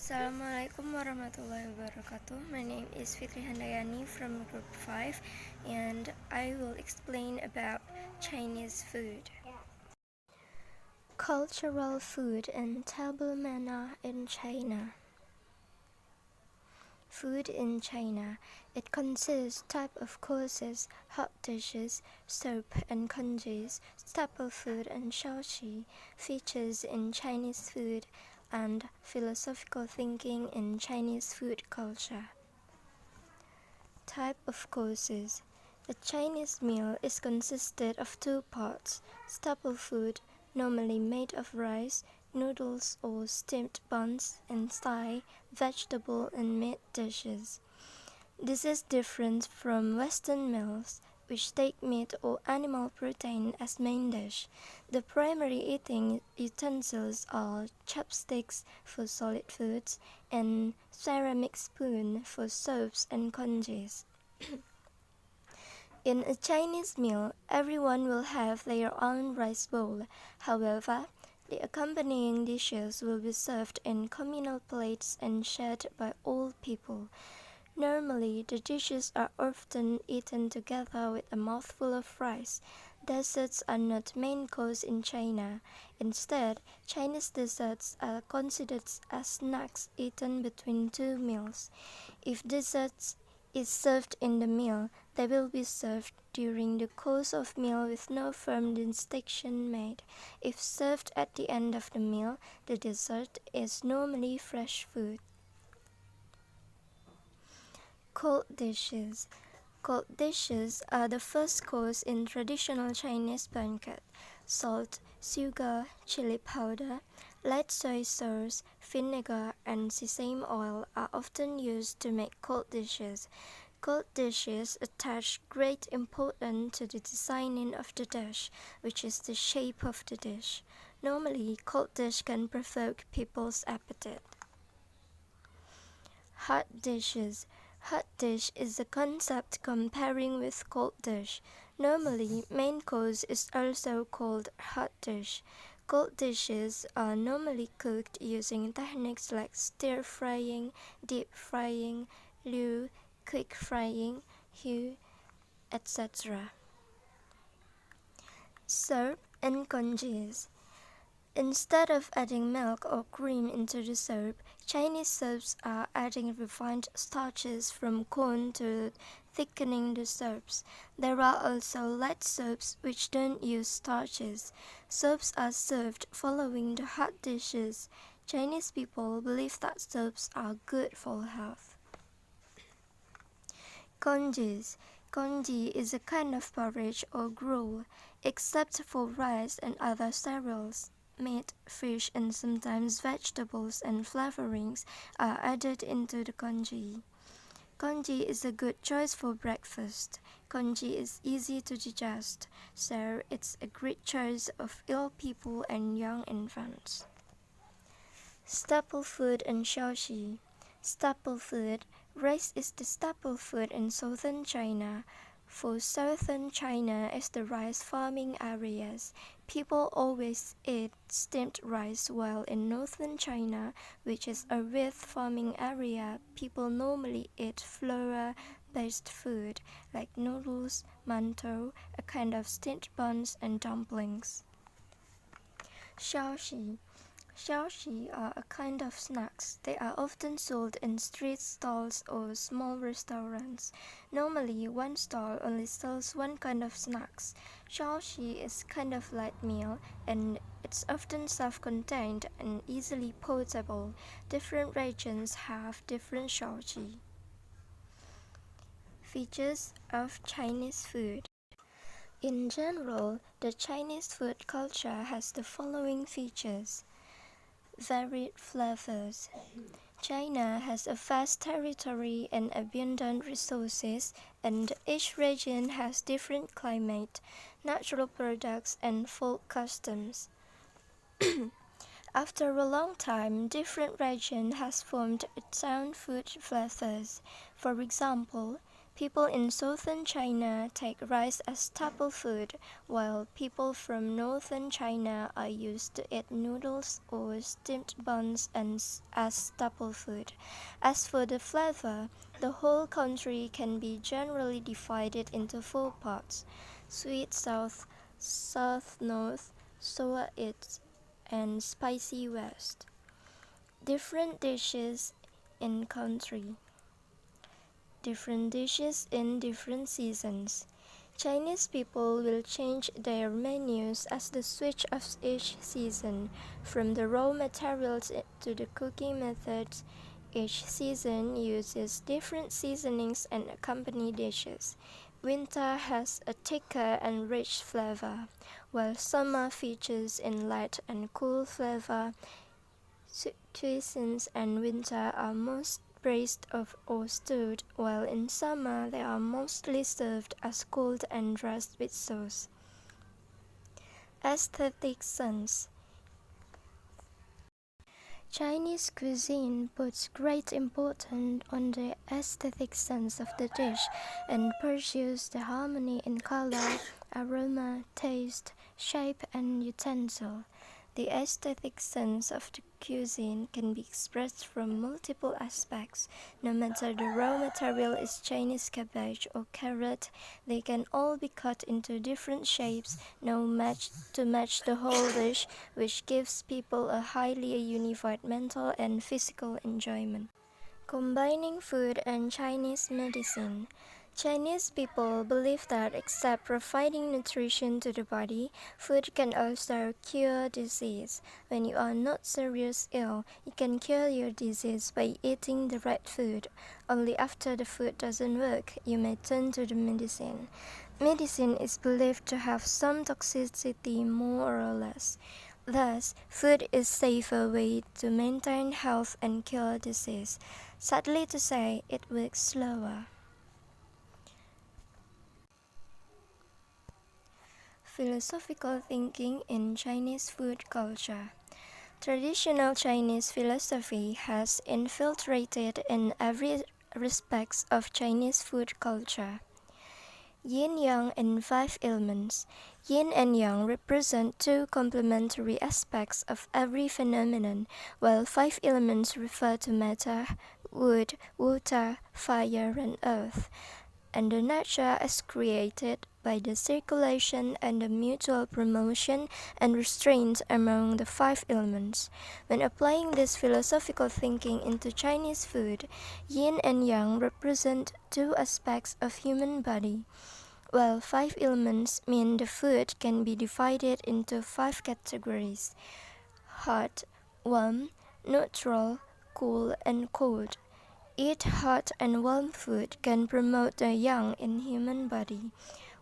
Assalamualaikum warahmatullahi wabarakatuh. My name is Fitri Handayani from Group 5 and I will explain about Chinese food. Cultural food and table manner in China. Food in China. It consists type of courses, hot dishes, soup and congés, staple food and xiaoqi, features in Chinese food, and philosophical thinking in Chinese food culture. Type of courses. A Chinese meal is consisted of two parts: staple food, normally made of rice, noodles or steamed buns, and thigh, vegetable and meat dishes. This is different from Western meals, which take meat or animal protein as main dish. The primary eating utensils are chopsticks for solid foods and ceramic spoon for soups and congés. In a Chinese meal, everyone will have their own rice bowl. However, the accompanying dishes will be served in communal plates and shared by all people. Normally, the dishes are often eaten together with a mouthful of rice. Desserts are not main course in China. Instead, Chinese desserts are considered as snacks eaten between two meals. If desserts is served in the meal, they will be served during the course of meal with no firm distinction made. If served at the end of the meal, the dessert is normally fresh food. Cold dishes. Cold dishes are the first course in traditional Chinese banquet. Salt, sugar, chili powder, light soy sauce, vinegar, and sesame oil are often used to make cold dishes. Cold dishes attach great importance to the designing of the dish, which is the shape of the dish. Normally, cold dish can provoke people's appetite. Hot dishes. Hot dish is a concept comparing with cold dish. Normally, main course is also called hot dish. Cold dishes are normally cooked using techniques like stir frying, deep frying, liu, quick frying, hu, etc. Syrup and congés. Instead of adding milk or cream into the soup, Chinese soups are adding refined starches from corn to thickening the soups. There are also light soups which don't use starches. Soups are served following the hot dishes. Chinese people believe that soups are good for health. Congés. Congee is a kind of porridge or gruel, except for rice and other cereals. Meat, fish, and sometimes vegetables and flavorings are added into the congee. Congee is a good choice for breakfast. Congee is easy to digest, so it's a great choice of ill people and young infants. Staple food and xiaoqi. Staple food. Rice is the staple food in southern China. For southern China is the rice farming areas. People always eat steamed rice, while in northern China, which is a wheat farming area, people normally eat flour-based food like noodles, mantou, a kind of steamed buns, and dumplings. Xiaoqi. Xiaoqi are a kind of snacks. They are often sold in street stalls or small restaurants. Normally, one stall only sells one kind of snacks. Xiaoqi is kind of light meal and it's often self-contained and easily portable. Different regions have different xiaoqi. Features of Chinese food. In general, the Chinese food culture has the following features. Varied flavors. China has a vast territory and abundant resources, and each region has different climate, natural products, and folk customs. After a long time, different region has formed its own food flavors. For example, People in southern China take rice as staple food, while people from northern China are used to eat noodles or steamed buns as staple food. As for the flavor, the whole country can be generally divided into four parts: sweet south, south north, sour east, and spicy west. Different dishes in country. Different dishes in different seasons. Chinese people will change their menus as the switch of each season, from the raw materials to the cooking methods. Each season uses different seasonings and accompany dishes. Winter has a thicker and rich flavor, while summer features in light and cool flavor. Cuisines and winter are most braised or stewed, while in summer they are mostly served as cold and dressed with sauce. Aesthetic sense. Chinese cuisine puts great importance on the aesthetic sense of the dish and pursues the harmony in color, aroma, taste, shape, and utensil. The aesthetic sense of the cuisine can be expressed from multiple aspects. No matter the raw material is Chinese cabbage or carrot, they can all be cut into different shapes to match the whole dish, which gives people a highly unified mental and physical enjoyment. Combining food and Chinese medicine. Chinese people believe that except providing nutrition to the body, food can also cure disease. When you are not seriously ill, you can cure your disease by eating the right food. Only after the food doesn't work, you may turn to the medicine. Medicine is believed to have some toxicity more or less. Thus, food is a safer way to maintain health and cure disease. Sadly to say, it works slower. Philosophical thinking in Chinese food culture. Traditional Chinese philosophy has infiltrated in every aspect of Chinese food culture. Yin Yang and five elements. Yin and Yang represent two complementary aspects of every phenomenon, while five elements refer to matter, wood, water, fire, and earth, and the nature as created by the circulation and the mutual promotion and restraint among the five elements. When applying this philosophical thinking into Chinese food, yin and yang represent two aspects of human body, while five elements mean the food can be divided into five categories: hot, warm, neutral, cool, and cold. Eat hot and warm food can promote the yang in human body,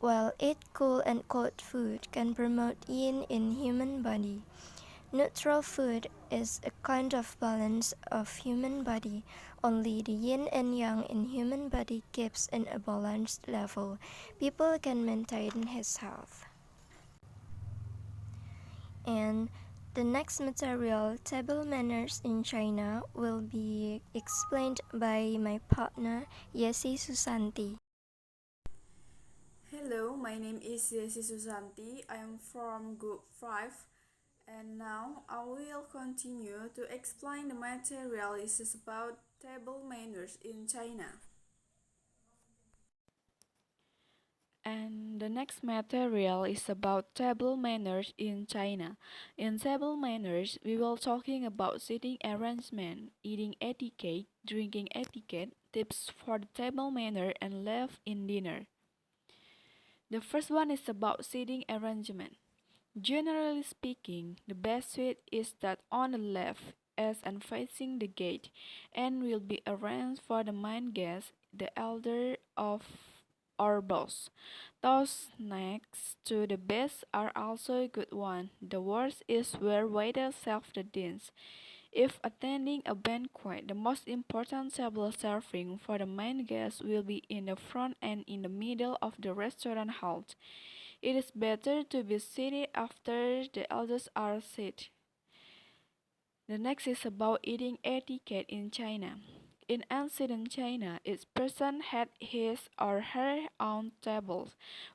while eat cool and cold food can promote yin in human body. Neutral food is a kind of balance of human body. Only the yin and yang in human body keeps in a balanced level. People can maintain his health. And the next material, table manners in China, will be explained by my partner, Yesi Susanti. Hello, my name is Yesi Susanti. I am from Group 5, and now I will continue to explain the material is about table manners in China. And the next material is about table manners in China. In table manners, we will talking about sitting arrangement, eating etiquette, drinking etiquette, tips for the table manner, and left in dinner. The first one is about seating arrangement. Generally speaking, the best seat is that on the left as and facing the gate, and will be arranged for the main guest, the elder of our boss. Those next to the best are also a good one. The worst is where waiters serve the drinks. If attending a banquet, the most important table serving for the main guest will be in the front and in the middle of the restaurant hall. It is better to be seated after the elders are seated. The next is about eating etiquette in China. In ancient China, each person had his or her own table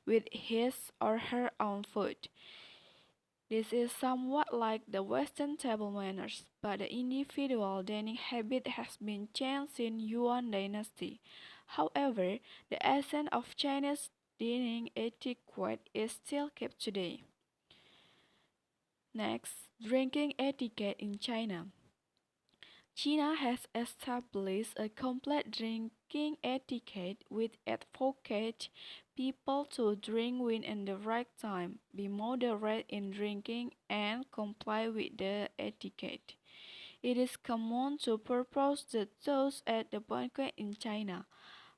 with his or her own food. This is somewhat like the Western table manners, but the individual dining habit has been changed in Yuan dynasty. However, the essence of Chinese dining etiquette is still kept today. Next, drinking etiquette in China. China has established a complete drinking etiquette which advocates people to drink within the right time, be moderate in drinking, and comply with the etiquette. It is common to propose the toast at the banquet in China.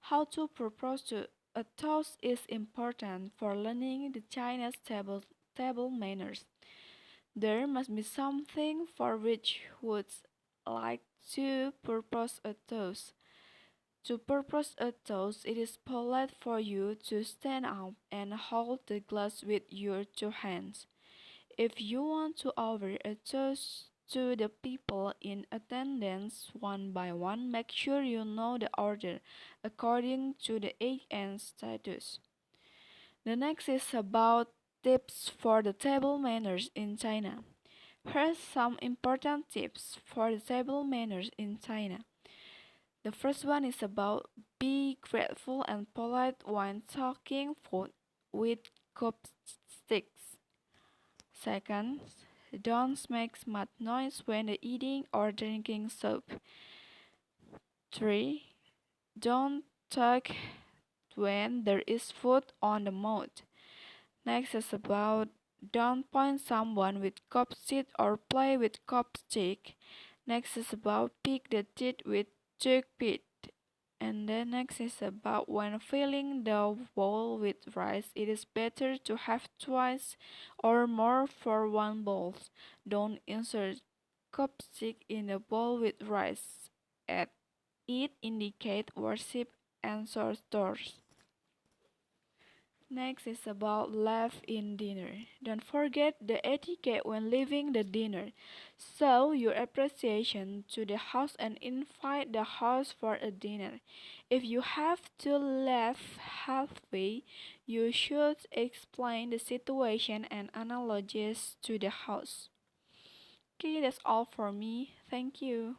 How to propose to a toast is important for learning the Chinese table manners. There must be something for which would like to propose a toast. To propose a toast, it is polite for you to stand up and hold the glass with your two hands. If you want to offer a toast to the people in attendance one by one, make sure you know the order according to the age and status. The next is about tips for the table manners in China. Here's some important tips for the table manners in China. The first one is about be grateful and polite when talking food with chopsticks. Second, don't make much noise when eating or drinking soup. 3. Don't talk when there is food on the mouth. Next is about don't point someone with chopstick or play with chopstick. Next is about pick the teeth with toothpick. And then next is about when filling the bowl with rice, it is better to have twice or more for one bowl. Don't insert chopstick in the bowl with rice. At it indicate worship ancestors. Next is about laugh in dinner. Don't forget the etiquette when leaving the dinner. Show your appreciation to the host and invite the host for a dinner. If you have to laugh halfway, you should explain the situation and analogies to the host. Okay, that's all for me. Thank you.